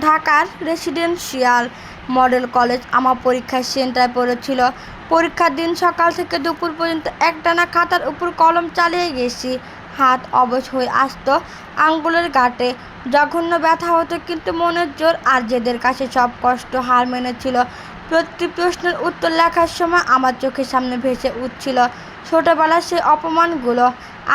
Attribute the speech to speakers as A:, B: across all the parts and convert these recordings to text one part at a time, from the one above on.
A: ঢাকার residential model college আমার পরীক্ষার সেন্টারে পড়েছিল। পরীক্ষার দিন সকাল থেকে দুপুর পর্যন্ত একটানা খাতার উপর কলম চালিয়ে গেছি। হাত অবশ হয়ে আসতো, আঙ্গুলের গাঁটে জঘন্য ব্যথা হতো, কিন্তু মনের জোর আর জেদের কাছে সব কষ্ট হার মেনেছিল। প্রতি প্রশ্নের উত্তর লেখার সময় আমার চোখের সামনে ভেসে উঠছিল ছোটবেলার সেই অপমানগুলো,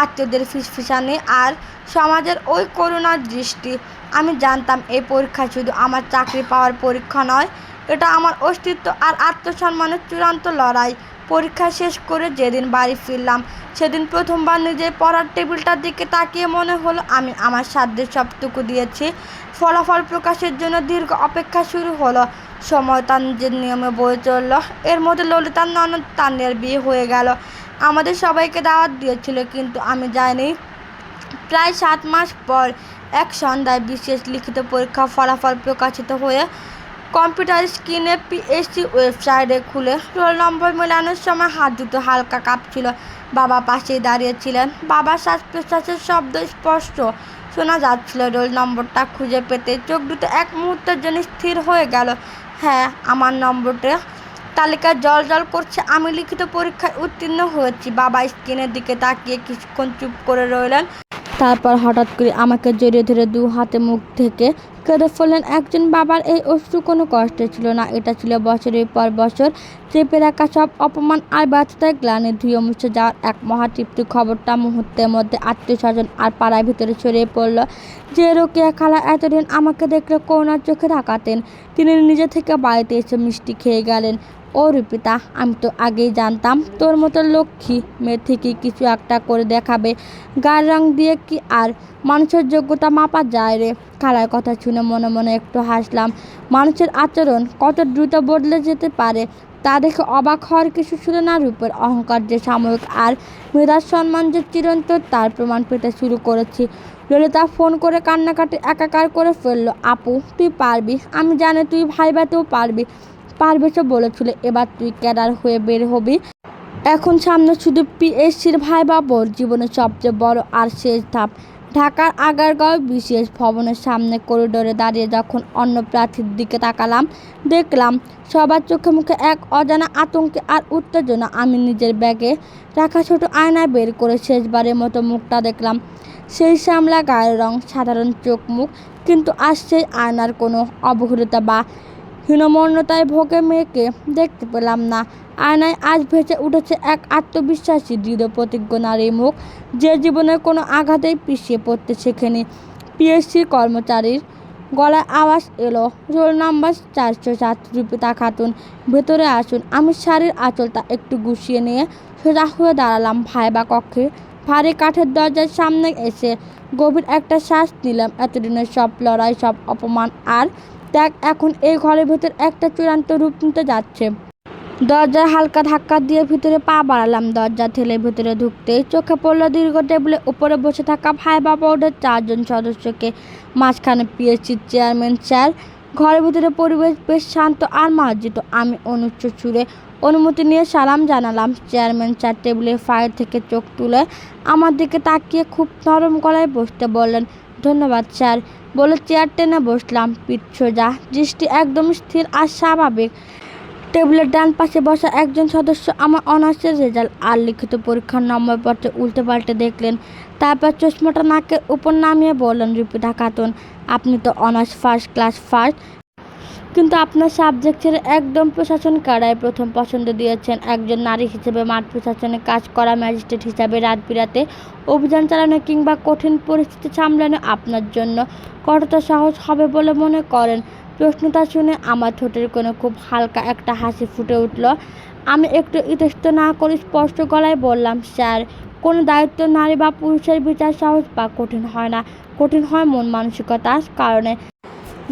A: আত্মীয়দের ফিসফিসানি আর সমাজের ওই করুণার দৃষ্টি। আমি জানতাম এই পরীক্ষা শুধু আমার চাকরি পাওয়ার পরীক্ষা নয়, এটা আমার অস্তিত্ব আর আত্মসম্মানের চূড়ান্ত লড়াই। পরীক্ষা শেষ করে যেদিন বাড়ি ফিরলাম, সেদিন প্রথমবার নিজের পড়ার টেবিলটার দিকে তাকিয়ে মনে হলো আমি আমার সাধ্যের সবটুকু দিয়েছি। ফলাফল প্রকাশের জন্য দীর্ঘ অপেক্ষা শুরু হলো। সময় তার নিজের নিয়মে বয়ে চলল। এর মধ্যে ললিতার ননদ তানিয়ার বিয়ে হয়ে গেল। আমাদের সবাইকে দাওয়াত দিয়েছিল, কিন্তু আমি যাইনি। প্রায় 7 মাস পর এক সন্ধ্যায় বিশেষ লিখিত পরীক্ষার ফলাফল প্রকাশিত হয়ে কম্পিউটার স্ক্রিনে পিএসসি ওয়েবসাইটে খুলে রোল নম্বর মেলানোর সময় হাত দুটো হালকা কাঁপছিল। বাবা পাশেই দাঁড়িয়েছিলেন। বাবার শ্বাস প্রশ্বাসের শব্দ স্পষ্ট শোনা যাচ্ছিল। রোল নম্বরটা খুঁজে পেতে চোখ দুটো এক মুহূর্তের জন্য স্থির হয়ে গেল। হ্যাঁ, আমার নম্বরটা তালিকায় জল করছে। আমি লিখিত পরীক্ষায় উত্তীর্ণ হয়েছি। বাবা স্ক্রিনের দিকে তাকিয়ে কিছুক্ষণ চুপ করে রইলেন। তারপর হঠাৎ করে আমাকে জড়িয়ে ধরে দু হাতে মুখ থেকে কেঁদে ফেললেন। একজন বাবার এই অশ্রু কোনো কষ্ট ছিল না, এটা ছিল বছরের পর বছর চেপে রাখা সব অপমান আর ব্যর্থতার গ্লানি ধুয়ে মুছে যাওয়ার এক মহাতৃপ্তি। খবরটা মুহূর্তের মধ্যে আত্মীয় স্বজন আর পাড়ার ভিতরে ছড়িয়ে পড়ল। যে রোকেয়া খালা এতদিন আমাকে দেখলে করুণার চোখে তাকাতেন, তিনি নিজে থেকে বাড়িতে এসে মিষ্টি খেয়ে গেলেন। ও রূপিতা, আমি তো আগেই জানতাম তোর মতো লক্ষ্মী মেয়ে থেকেই কিছু একটা করে দেখাবে। গায়ের রং দিয়ে কি আর মানুষের যোগ্যতা মাপা যায় রে? খালার কথা শুনে মনে মনে একটু হাসলাম। মানুষের আচরণ কত দ্রুত বদলে যেতে পারে তা দেখে অবাক হওয়ার কিছু ছিল না। রূপের অহংকার যে সাময়িক আর মেধার সম্মান যে চিরন্তন, তার প্রমাণ পেতে শুরু করেছি। ললিতা ফোন করে কান্নাকাটি একাকার করে ফেললো। আপু, তুই পারবি, আমি জানি তুই ভাইবাতেও পারবি। পারভেজও বলেছিল এবার তুই ক্যাডার হয়ে বের হবি। এখন সামনে শুধু পিএসসির ভাইবা বোর্ড, জীবনের সবচেয়ে বড় আর শেষ ধাপ। ঢাকার আগারগাঁও বিশেষ ভবনের সামনে করিডোরে দাঁড়িয়ে যখন অন্য প্রার্থীর দিকে তাকালাম, দেখলাম সবার চোখে মুখে এক অজানা আতঙ্কে আর উত্তেজনা। আমি নিজের ব্যাগে রাখা ছোট আয়নায় বের করে শেষবারের মতো মুখটা দেখলাম। সেই শ্যামলা গায়ের রং, সাধারণ চোখ মুখ, কিন্তু আজ সেই আয়নার কোনো অবহিরতা বা হীনমন্যতায় ভোগে মেয়েকে দেখতে পেলাম না। আয়নায় আজ ভেসে উঠেছে এক আত্মবিশ্বাসী দৃঢ় প্রতিজ্ঞ নারীর মুখ, যে জীবনের কোনো আঘাতেই পিছিয়ে পড়তে শেখেনি। পিএসসি কর্মচারীর গলায় আওয়াজ এলো, রোল নাম্বার 407, রূপিতা খাতুন, ভেতরে আসুন। আমি শাড়ির আঁচলটা একটু গুছিয়ে নিয়ে সোজা হয়ে দাঁড়ালাম। ভাইবা কক্ষে ভারী কাঠের দরজার সামনে এসে গভীর একটা শ্বাস নিলাম। এতদিনের সব লড়াই, সব অপমান আর ত্যাগ এখন এই ঘরের ভেতর একটা চূড়ান্ত রূপ নিতে যাচ্ছে। দরজায় হালকা ধাক্কা দিয়ে ভিতরে পা বাড়ালাম। দরজা ঠেলে ভিতরে ঢুকতেই চোখে পড়ল দীর্ঘ টেবিলের উপরে বসে থাকা ভাইবা বোর্ডের 4 জন সদস্যকে। মাঝখানে পিএসসির চেয়ারম্যান স্যার। ঘরের ভিতরে পরিবেশ বেশ শান্ত আর মার্জিত। আমি অনুচ্চ সুরে অনুমতি নিয়ে সালাম জানালাম। চেয়ারম্যান স্যার টেবিলের ফাইল থেকে চোখ তুলে আমার দিকে তাকিয়ে খুব নরম গলায় বসতে বললেন। ধন্যবাদ স্যার, বলে চেয়ার টেনে বসলাম। পিঠ সোজা, দৃষ্টি একদম স্থির আর স্বাভাবিক। টেবিলের ডান পাশে বসা একজন সদস্য আমার অনার্সের রেজাল্ট আর লিখিত পরীক্ষার নম্বরপত্র উল্টে পাল্টে দেখলেন। তারপর চশমাটা নাকের উপর নামিয়ে বললেন, রূপিতা খাতুন, আপনি তো অনার্স ফার্স্ট ক্লাস ফার্স্ট, কিন্তু আপনার সাবজেক্ট ছেড়ে একদম প্রশাসন কারায় প্রথম পছন্দ দিয়েছেন। একজন নারী হিসেবে মাঠ প্রশাসনে কাজ করা, ম্যাজিস্ট্রেট হিসাবে রাত বিরাতে অভিযান চালানো কিংবা কঠিন পরিস্থিতি সামলানো আপনার জন্য কতটা সহজ হবে বলে মনে করেন? প্রশ্নটা শুনে আমার ঠোঁটের কোণে খুব হালকা একটা হাসি ফুটে উঠল। আমি একটু ইতস্ত না করে স্পষ্ট গলায় বললাম, স্যার, কোনো দায়িত্ব নারী বা পুরুষের বিচার সহজ বা কঠিন হয় না, কঠিন হয় মন মানসিকতার কারণে।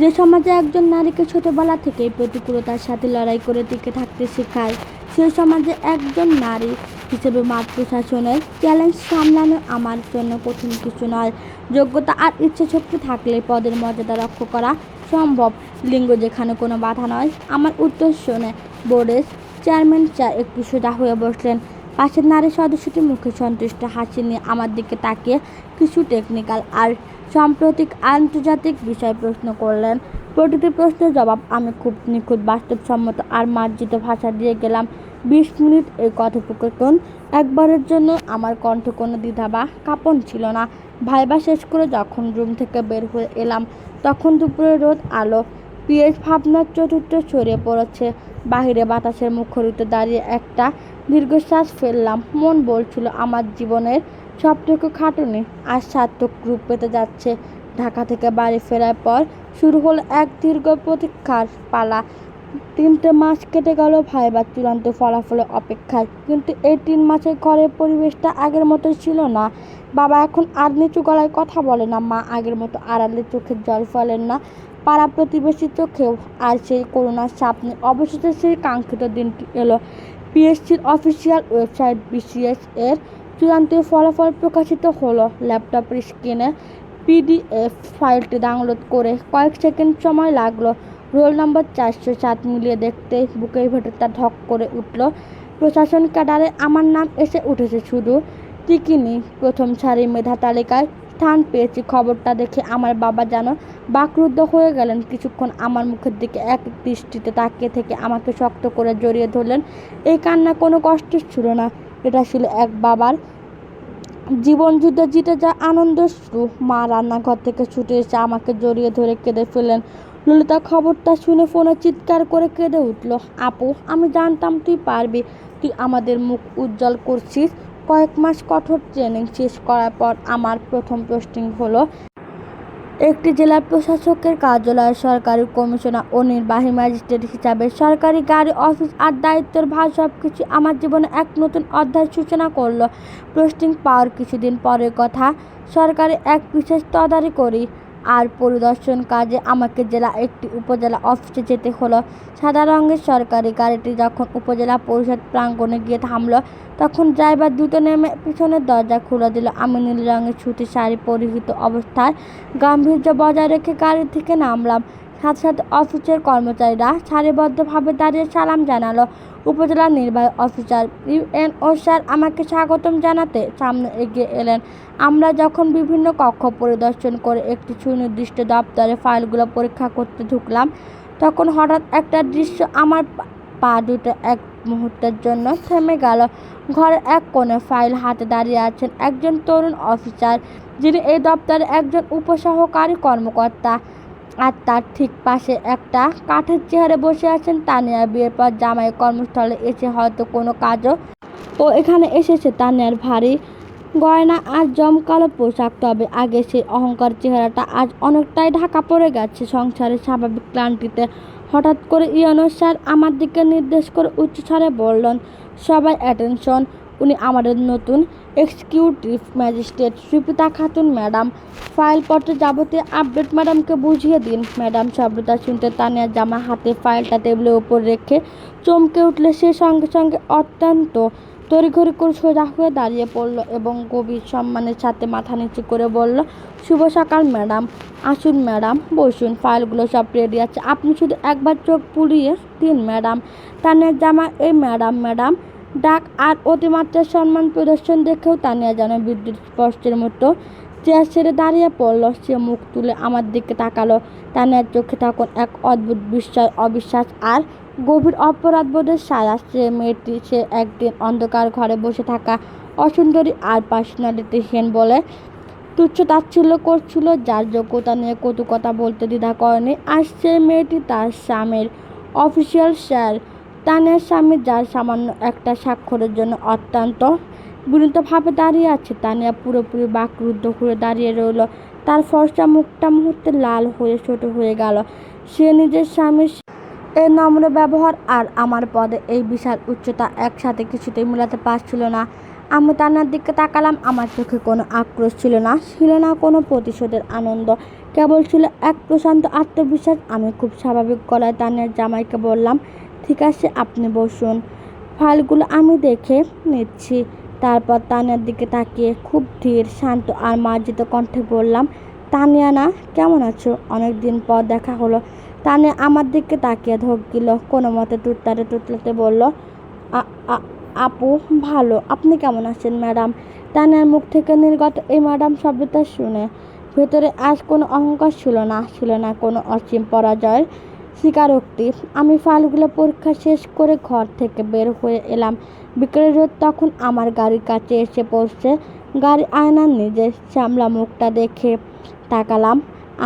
A: যে সমাজে একজন নারীকে ছোটবেলা থেকেই প্রতিকূলতার সাথে লড়াই করে টিকে থাকতে শেখায়, সেই সমাজে একজন নারী হিসেবে মাঠ প্রশাসনের চ্যালেঞ্জ সামলানো আমার জন্য কঠিন কিছু নয়। যোগ্যতা আর ইচ্ছাশক্তি থাকলে পদের মর্যাদা রক্ষা করা সম্ভব। লিঙ্গ যেখানে কোনো বাধা নয়। আমার উত্তর শুনে বোর্ডের চেয়ারম্যান স্যার একটু সোজা হয়ে বসলেন। পাশের নারী সদস্যটি মুখে সন্তুষ্ট হাসি নিয়ে আমার দিকে তাকিয়ে কিছু টেকনিক্যাল আর সাম্প্রতিক আন্তর্জাতিক বিষয় প্রশ্ন করলেন। প্রতিটি প্রশ্নের জবাব আমি খুব নিখুঁত, বাস্তবসম্মত আর মার্জিত ভাষা দিয়ে গেলাম। 20 মিনিট এই কথোপকথন। একবারের জন্য আমার কণ্ঠে কোনো দ্বিধা বা কাঁপন ছিল না। ভাইবা শেষ করে যখন রুম থেকে বের হয়ে এলাম তখন দুপুরের রোদ আলো পিএইচ ভাবনার চতুর্থ ছড়িয়ে পড়েছে। বাহিরে বাতাসের মুখরিতে দাঁড়িয়ে একটা দীর্ঘশ্বাস ফেললাম। মন বলছিল আমার জীবনের সবটুকু খাটুনি আর সার্থক রূপ পেতে যাচ্ছে। ঢাকা থেকে বাড়ি ফেরার পর শুরু হলো এক দীর্ঘ প্রতীক্ষার পালা। 3টে মাস কেটে গেল ভাইবার চূড়ান্ত ফলাফলের অপেক্ষায়, কিন্তু এই 3 মাসের ঘরের পরিবেশটা আগের মতোই ছিল না। বাবা এখন আর নিচু গলায় কথা বলে না, মা আগের মতো আড়ালে চোখের জল ফেলেন না পাড়া প্রতিবেশীর চোখেও। আর সেই করোনার চাপ নেই। অবশেষে সেই কাঙ্ক্ষিত দিনটি এলো। পিএসসির অফিসিয়াল ওয়েবসাইট বিসিএস এর চূড়ান্ত ফলাফল প্রকাশিত হলো। ল্যাপটপের স্ক্রিনে পিডিএফ ফাইলটি ডাউনলোড করে কয়েক সেকেন্ড সময় লাগলো। রোল নম্বর 407 মিলিয়ে দেখতেই বুকের ভেতরটা ধক করে উঠল। প্রশাসন ক্যাডারে আমার নাম এসে উঠেছে শুধু। টিকিনি প্রথম সারির মেধা তালিকায় স্থান পেয়েছি। খবরটা দেখে আমার বাবা যেন বাকরুদ্ধ হয়ে গেলেন। কিছুক্ষণ আমার মুখের দিকে এক দৃষ্টিতে তাকিয়ে থেকে আমাকে শক্ত করে জড়িয়ে ধরলেন। এই কান্না কোনো কষ্টের ছিল না, এটা ছিল এক বাবার জীবনযুদ্ধে জিতে যা আনন্দশ্রু। মা রান্নাঘর থেকে ছুটে এসে আমাকে জড়িয়ে ধরে কেঁদে ফেললেন। ললিতা খবরটা শুনে ফোনে চিৎকার করে কেঁদে উঠল। আপু, আমি জানতাম তুই পারবি, তুই আমাদের মুখ উজ্জ্বল করছিস। কয়েক মাস কঠোর ট্রেনিং শেষ করার পর আমার প্রথম পোস্টিং হলো একটি জেলা প্রশাসকের কার্যালয়ে সরকারি কমিশনার ও নির্বাহী ম্যাজিস্ট্রেট হিসাবে। সরকারি গাড়ি, অফিস আর দায়িত্বের ভার সবকিছু আমার জীবনে এক নতুন অধ্যায়ের সূচনা করলো। পোস্টিং পাওয়ার কিছুদিন পরের কথা। সরকারি এক বিশেষ তদারকি আর পরিদর্শন কাজে আমাকে জেলা একটি উপজেলা অফিসে যেতে হলো। সাদা রঙের সরকারি গাড়িটি যখন উপজেলা পরিষদ প্রাঙ্গণে গিয়ে থামল তখন ড্রাইভার দ্রুত নেমে পিছনের দরজা খুলে দিল। আমি নীল রঙের সুতি শাড়ি পরিহিত অবস্থায় গাম্ভীর্য বজায় রেখে গাড়ি থেকে নামলাম। সাথে সাথে অফিসের কর্মচারীরা সারিবদ্ধভাবে দাঁড়িয়ে সালাম জানালো। উপজেলা নির্বাহী অফিসার ইউএনও স্যার আমাকে স্বাগতম জানাতে সামনে এগিয়ে এলেন। আমরা যখন বিভিন্ন কক্ষ পরিদর্শন করে একটি সুনির্দিষ্ট দপ্তরে ফাইলগুলো পরীক্ষা করতে ঢুকলাম তখন হঠাৎ একটা দৃশ্য আমার পা দুটো এক মুহূর্তের জন্য থেমে গেল। ঘরের এক কোণে ফাইল হাতে দাঁড়িয়ে আছেন একজন তরুণ অফিসার, যিনি এই দপ্তরে একজন উপসহকারী কর্মকর্তা। আর তার ঠিক পাশে একটা কাঠের চেয়ারে বসে আছেন তানিয়া। বিয়ের পর জামাই কর্মস্থলে এসে হয়তো কোনো কাজও ও এখানে এসেছে। তানিয়ার ভারী গয়না আর জমকালো পোশাক, তবে আগে সেই অহংকার চেহারাটা আজ অনেকটাই ঢাকা পড়ে গেছে সংসারের স্বাভাবিক ক্লান্তিতে। হঠাৎ করে ইউএনও স্যার আমার দিকে নির্দেশ করে উচ্চস্বরে বললেন, সবাই অ্যাটেনশন, উনি আমাদের নতুন executive magistrate Suprita Khatun madam. ফাইলপত্রের যাবতীয় আপডেট ম্যাডামকে বুঝিয়ে দিন। ম্যাডাম শব্দটা শুনতে তানিয়ার জামা হাতে ফাইলটা টেবিলের উপর রেখে চমকে উঠলে সে সঙ্গে সঙ্গে অত্যন্ত তড়িঘড়ি করে সোজা হয়ে দাঁড়িয়ে পড়ল এবং গভীর সম্মানের সাথে মাথা নিচু করে বলল, শুভ সকাল ম্যাডাম। আসুন ম্যাডাম, বসুন, ফাইলগুলো সব রেডি আছে, আপনি শুধু একবার চোখ পুড়িয়ে দিন ম্যাডাম। তানিয়ার জামা এই ম্যাডাম ম্যাডাম ডাক আর অতিমাত্রার সম্মান প্রদর্শন দেখেও তানিয়া যেন বিদ্যুৎ স্পর্শের মতো চেয়ার ছেড়ে দাঁড়িয়ে পড়ল। সে মুখ তুলে আমার দিকে তাকালো। তানিয়ার চোখে তখন এক অদ্ভুত বিস্ময়, অবিশ্বাস আর গভীর অপরাধবোধের ছায়া। সে মেয়েটি সে একদিন অন্ধকার ঘরে বসে থাকা অসুন্দরী আর পার্সোনালিটিহীন বলে তুচ্ছ তাচ্ছিল্য করছিল, যার যোগ্যতা নিয়ে কটু কথা বলতে দ্বিধা করেনি। আর সেই মেয়েটি তার স্বামীর অফিসিয়াল স্যার। তানিয়ার স্বামী, যার সামান্য একটা স্বাক্ষরের জন্য অত্যন্ত বিনীতভাবে দাঁড়িয়ে আছে। তানিয়া পুরোপুরি বাকরুদ্ধ হয়ে দাঁড়িয়ে রইল। তার ফর্সা মুখটা মুহূর্তে লাল হয়ে ছোট হয়ে গেল। সে নিজের স্বামীর এই নম্র ব্যবহার আর আমার পদে এই বিশাল উচ্চতা একসাথে কিছুতেই মেলাতে পারছিল না। আমি তানিয়ার দিকে তাকালাম। আমার চোখে কোনো আক্রোশ ছিল না, ছিল না কোনো প্রতিশোধের আনন্দ, কেবল ছিল এক প্রশান্ত আত্মবিশ্বাস। আমি খুব স্বাভাবিক গলায় তানিয়ার জামাইকে বললাম, ঠিক আছে, আপনি বসুন, ফাইলগুলো আমি দেখে নিচ্ছি। তারপর তানিয়ার দিকে তাকিয়ে খুব ধীর, শান্ত আর মার্জিত কণ্ঠে বললাম, তানিয়া না, কেমন আছো? অনেক দিন পর দেখা হলো। তানিয়া আমার দিকে তাকিয়ে ধক দিল। কোনো মতে তুতলাতে বলল, আপু ভালো, আপনি কেমন আছেন ম্যাডাম? তানিয়ার মুখ থেকে নির্গত এই ম্যাডাম শব্দটা শুনে ভেতরে আজ কোনো অহংকার ছিল না কোনো অসীম পরাজয়ের স্বীকারোক্তি। আমি ফাইলগুলো পরীক্ষা শেষ করে ঘর থেকে বের হয়ে এলাম। বিকেলের রোদ তখন আমার গাড়ির কাছে এসে পড়ছে। গাড়ি আয়নার নিজের শ্যামলা মুখটা দেখে তাকালাম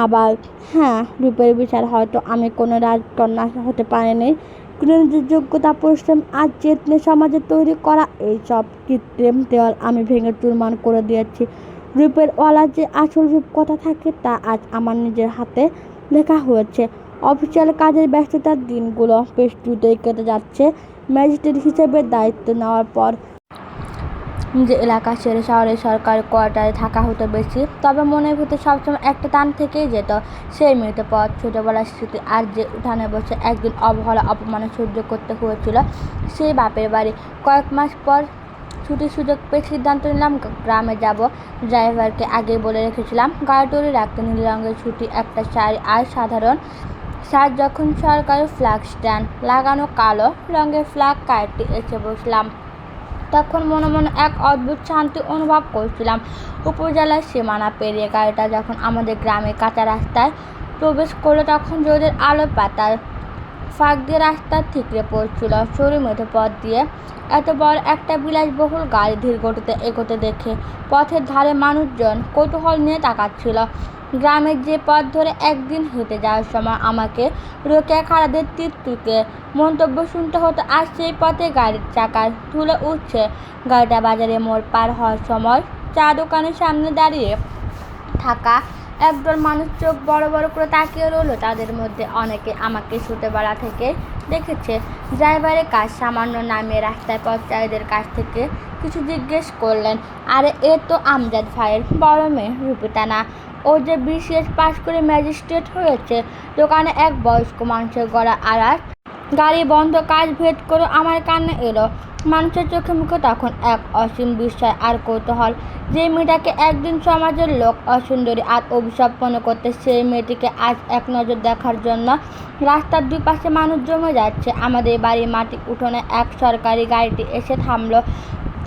A: আবার। হ্যাঁ, রূপের বিচার হয়তো আমি কোনো রাজকন্যা হতে পারিনি, কিন্তু নিজের যোগ্যতা, পরিশ্রম আর চেতনে সমাজে তৈরি করা এই সব কৃত্রিম দেওয়াল আমি ভেঙে চুরমার করে দিয়েছি। রূপের ওয়ালার যে আসল রূপকথা থাকে তা আজ আমার নিজের হাতে লেখা হয়েছে। অফিসিয়াল কাজের ব্যস্ততার দিনগুলো বেশ দ্রুতই কেটে যাচ্ছে। ম্যাজিস্ট্রেট হিসেবে দায়িত্ব নেওয়ার পর নিজের এলাকা ছেড়ে শহরে সরকারি কোয়ার্টারে থাকা হতো বেশি। তবে মনের ভিতরে সবসময় একটা টান থেকেই যেত, সেই মেয়েতে পথ, ছোটোবেলার স্মৃতি, আর যে উঠানে বসে একদিন অবহেলা অপমানে সহ্য করতে হয়েছিল সেই বাপের বাড়ি। কয়েক মাস পর ছুটির সুযোগ পেয়ে সিদ্ধান্ত নিলাম গ্রামে যাব। ড্রাইভারকে আগেই বলে রেখেছিলাম গাড়ি রাখতে, নীল রঙের ছুটি একটা শাড়ি আর সাধারণ শার্ট। যখন সরকারি ফ্ল্যাগ স্ট্যান্ড লাগানো কালো রঙের ফ্ল্যাগ কারটি এসে বসলাম, তখন মনে মনে এক অদ্ভুত শান্তি অনুভব করছিলাম। উপজেলার সীমানা পেরিয়ে গাড়িটা যখন আমাদের গ্রামের কাঁচা রাস্তায় প্রবেশ করলো, তখন রোদের আলো পাতার ফাঁক দিয়ে রাস্তা ঠিকরে পড়ছিল সরু মেঠো পথ দিয়ে। এত বড় একটা বিলাসবহুল গাড়ি ধীর গতিতে এগোতে দেখে পথের ধারে মানুষজন কৌতূহল নিয়ে তাকাচ্ছিল। গ্রামের যে পথ ধরে একদিন হেঁটে যাওয়ার সময় আমাকে রোকেয়া খালাদের তীর্থকে মন্তব্য শুনতে হতো, আর সেই পথে গাড়ির চাকার ধুলো উঠছে। গাড়িটা বাজারে মোড় পার হওয়ার সময় চা দোকানের সামনে দাঁড়িয়ে থাকা একদল মানুষ চোখ বড় বড় করে তাকিয়ে রইল। তাদের মধ্যে অনেকে আমাকে ছোটোবেলা থেকে দেখেছে। ড্রাইভারের কাজ সামান্য নামিয়ে রাস্তায় পথচারীদের কাছ থেকে কিছু জিজ্ঞেস করলেন। আরে এ তো আমজাদ ভাইয়ের বড় মেয়ে রূপিতা না? ও যে বিসিএস পাস করে ম্যাজিস্ট্রেট হয়েছে। দোকানে এক বয়স্ক মানুষের গলা আওয়াজ গাড়ি বন্ধ, কাজ ভেদ করে আমার কানে এলো। মানুষের চোখে মুখে তখন এক অসীম বিস্ময় আর কৌতূহল। যে মেয়েটাকে একদিন সমাজের লোক অসুন্দরী আর অভিশাপ মনে করতে, সেই মেয়েটিকে আজ এক নজর দেখার জন্য রাস্তার দুই পাশে মানুষ জমে যাচ্ছে। আমাদের বাড়ির মাটির উঠোনে এক সরকারি গাড়িটি এসে থামলো।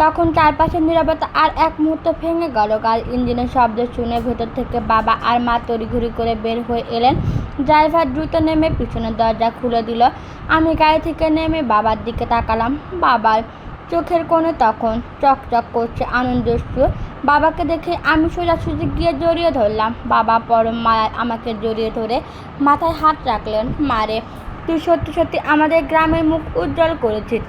A: তখন চারপাশের নীরবতা আর এক মুহূর্ত ভেঙে গেল। গাড়ির ইঞ্জিনের শব্দ শুনে ভেতর থেকে বাবা আর মা তড়িঘড়ি করে বের হয়ে এলেন। ড্রাইভার দ্রুত নেমে পিছনের দরজা খুলে দিল। আমি গাড়ি থেকে নেমে বাবার দিকে তাকালাম। বাবার চোখের কোণে তখন চকচক করছে আনন্দস্ফূর্তি। বাবাকে দেখে আমি সোজাসুজি গিয়ে জড়িয়ে ধরলাম। বাবা পরম মায়ায় আমাকে জড়িয়ে ধরে মাথায় হাত রাখলেন। মারে, তুই সত্যি সত্যি আমাদের গ্রামের মুখ উজ্জ্বল করেছিস।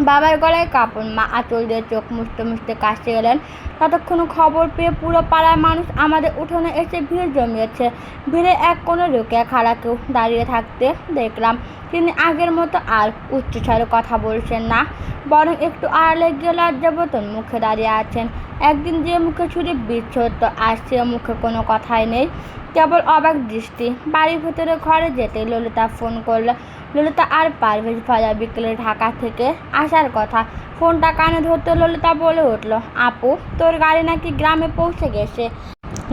A: বাবার গলায় কাঁপন, মা আঁচল দিয়ে চোখ মুছতে মুছতে কাছে এলেন। ততক্ষণ খবর পেয়ে পুরো পাড়ার মানুষ আমাদের উঠোনে এসে ভিড় জমিয়েছে। ভিড়ে এক কোনো রোকেয়া খালাকেও দাঁড়িয়ে থাকতে দেখলাম। তিনি আগের মতো আর উচ্চস্বরে কথা বলছেন না, বরং একটু আড়ালে গিয়ে লজ্জাবোধন মুখে দাঁড়িয়ে আছেন। একদিন যে মুখে ছুরি বিচ্ছে হতো, আর সে মুখে কোনো কথাই নেই, কেবল অবাক দৃষ্টি। বাড়ির ভেতরে ঘরে যেতে ললিতা ফোন করলো। ললিতা আর পারভেজ ভাইয়া বিকেলে ঢাকা থেকে আসার কথা। ফোনটা কানে ধরতে ললিতা বলে উঠল, আপু তোর গাড়ি নাকি গ্রামে পৌঁছে গেছে।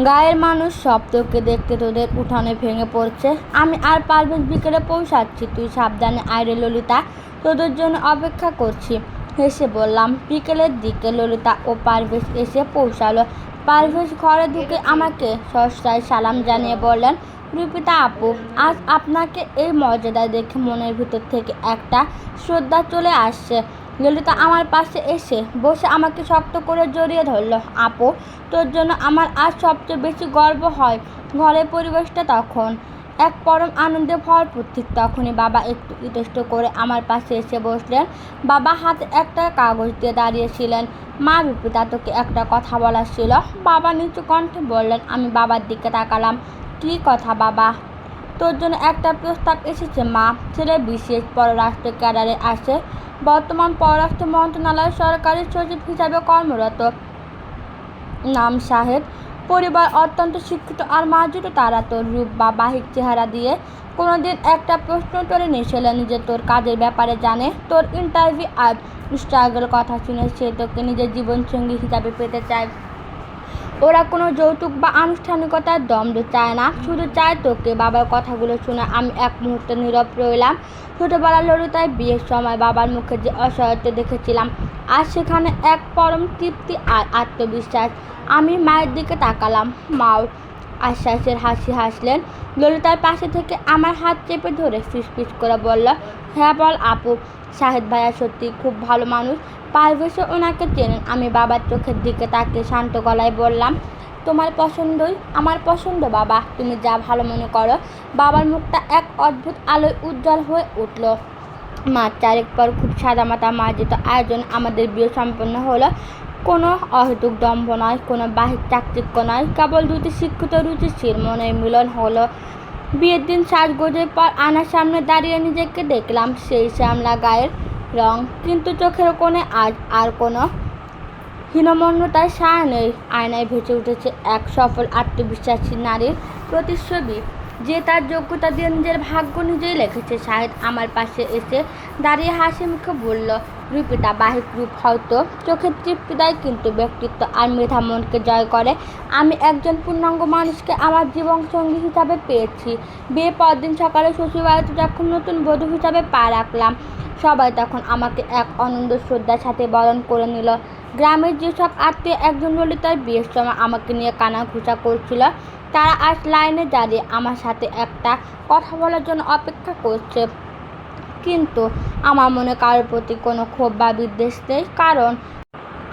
A: গায়ের মানুষ সব তোকে দেখতে তোদের উঠানে ভেঙে পড়ছে। আমি আর পারভেজ বিকেলে পৌঁছাচ্ছি, তুই সাবধানে আয়রে ললিতা, তোদের জন্য অপেক্ষা করছি। হেসে বললাম। বিকেলের দিকে ললিতা ও পারভেজ এসে পৌঁছালো। পারভেজ ঘরে ঢুকে আমাকে সস্তায় সালাম জানিয়ে বললেন, রূপিতা আপু, আজ আপনাকে এই মর্যাদা দেখে মনের ভিতর থেকে একটা শ্রদ্ধা চলে আসছে। ললিতা আমার পাশে এসে বসে আমাকে শক্ত করে জড়িয়ে ধরল। আপু, তোর জন্য আমার আজ সবচেয়ে বেশি গর্ব হয়। ঘরের পরিবেশটা তখন এক পরম আনন্দে ভরপুর। ঠিক তখনই বাবা একটু ইতস্ত করে আমার পাশে এসে বসলেন। বাবা হাতে একটা কাগজ দিয়ে দাঁড়িয়েছিলেন। মা, রূপিতা, তোকে একটা কথা বলার ছিল। বাবা নিচু কণ্ঠে বললেন। আমি বাবার দিকে তাকালাম। কী কথা বাবা? তোর জন্য একটা প্রস্তাব এসেছে মা। ছেলে বিসিএস পররাষ্ট্র ক্যাডারে আসে, বর্তমান পররাষ্ট্র মন্ত্রণালয়ের সরকারি সচিব হিসাবে কর্মরত। নাম শাহেদ, পরিবার অত্যন্ত শিক্ষিত আর মার্জিত। তারা তোর রূপ বা বাহিক চেহারা দিয়ে কোনোদিন একটা প্রশ্ন তোলেনি। ছেলে নিজে তোর কাজের ব্যাপারে জানে। তোর ইন্টারভিউ আর স্ট্রাগল কথা শুনে সে তোকে নিজের জীবনসঙ্গী হিসাবে পেতে চায়। ওরা কোনো যৌতুক বা আনুষ্ঠানিকতার দ্বন্দ্ব চায় না, শুধু চায় তোকে। বাবার কথাগুলো শুনে আমি এক মুহূর্তে নীরব রইলাম। ছোটোবেলার ললিতার বিয়ের সময় বাবার মুখে যে অসহায়ত্ব দেখেছিলাম, আর সেখানে এক পরম তৃপ্তি আর আত্মবিশ্বাস। আমি মায়ের দিকে তাকালাম। মাও আশ্বাসের হাসি হাসলেন। ললিতার পাশে থেকে আমার হাত চেপে ধরে ফিসফিস করে বলল, হ্যাঁ বল আপু, শাহেদ ভাইয়া সত্যি খুব ভালো মানুষ। পারভেজও ওনাকে চেনেন। আমি বাবার চোখের দিকে তাকিয়ে শান্ত গলায় বললাম, তোমার পছন্দই আমার পছন্দ বাবা, তুমি যা ভালো মনে করো। বাবার মুখটা এক অদ্ভুত আলোয় উজ্জ্বল হয়ে উঠল। মাস চারেক পর খুব সাদামাটা মার্জিত আয়োজন আমাদের বিয়ে সম্পন্ন হলো। কোনো অহেতুক দম্ভ নয়, কোনো বাহির চাকচিক্য নয়, কেবল দুটি শিক্ষিত রুচিশীল মনের মিলন হলো। বিয়ের দিন সাজগোজের পর আয়নার সামনে দাঁড়িয়ে নিজেকে দেখলাম। সেই শ্যামলা গায়ের রং, কিন্তু চোখের কোণে আজ আর কোনো হীনমন্যতার ছায়া নেই। আয়নায় ভেসে উঠেছে এক সফল আত্মবিশ্বাসী নারীর প্রতিচ্ছবি, যে তার যোগ্যতা দিয়ে নিজের ভাগ্য নিজেই লিখেছে। শাহেদ আমার পাশে এসে দাঁড়িয়ে হাসি মুখে বলল, রূপিতা, বাহিক রূপ হয়তো চোখের তৃপ্তি দেয়, কিন্তু ব্যক্তিত্ব আর মেধা মনকে জয় করে। আমি একজন পূর্ণাঙ্গ মানুষকে আমার জীবনসঙ্গী হিসাবে পেয়েছি। বিয়ে পরদিন সকালে শ্বশুরবাড়িতে যখন নতুন বধূ হিসাবে পা রাখলাম, সবাই তখন আমাকে এক অনন্ত শ্রদ্ধার সাথে বরণ করে নিল। গ্রামের যেসব আত্মীয় একজন ললিতার বিয়ের সময় আমাকে নিয়ে কানাঘুষা করছিল, তারা আজ লাইনে দাঁড়িয়ে আমার সাথে একটা কথা বলার জন্য অপেক্ষা করছে। কিন্তু আমার মনে কারোর প্রতি কোনো ক্ষোভ বা বিদ্বেষ নেই, কারণ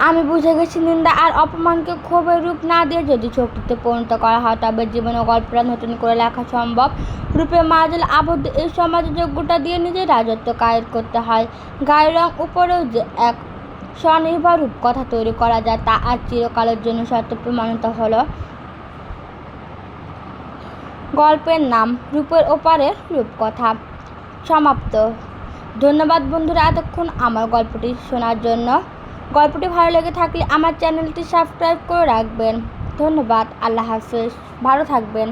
A: আমি বুঝে গেছি নিন্দা আর অপমানকে ক্ষোভের রূপ না দিয়ে যদি শক্তিতে পরিণত করা হয়, তবে জীবনের গল্পটা নতুন করে লেখা সম্ভব। রূপে মার্জল আবদ্ধ এই সমাজে যোগ্যতা দিয়ে নিজের রাজত্ব কায়েম করতে হয়। গায়ের রং উপরেও যে এক স্বনির্ভর রূপকথা তৈরি করা যায়, তা আর চিরকালের জন্য সত্য প্রমাণিত হলো। গল্পের নাম রূপের ওপারে রূপকথা সমাপ্ত। ধন্যবাদ বন্ধুরা এতক্ষণ আমার গল্পটি শোনার জন্য। গল্পটি ভালো লেগে থাকলে আমার চ্যানেলটি সাবস্ক্রাইব করে রাখবেন। ধন্যবাদ। আল্লাহ হাফেজ। ভালো থাকবেন।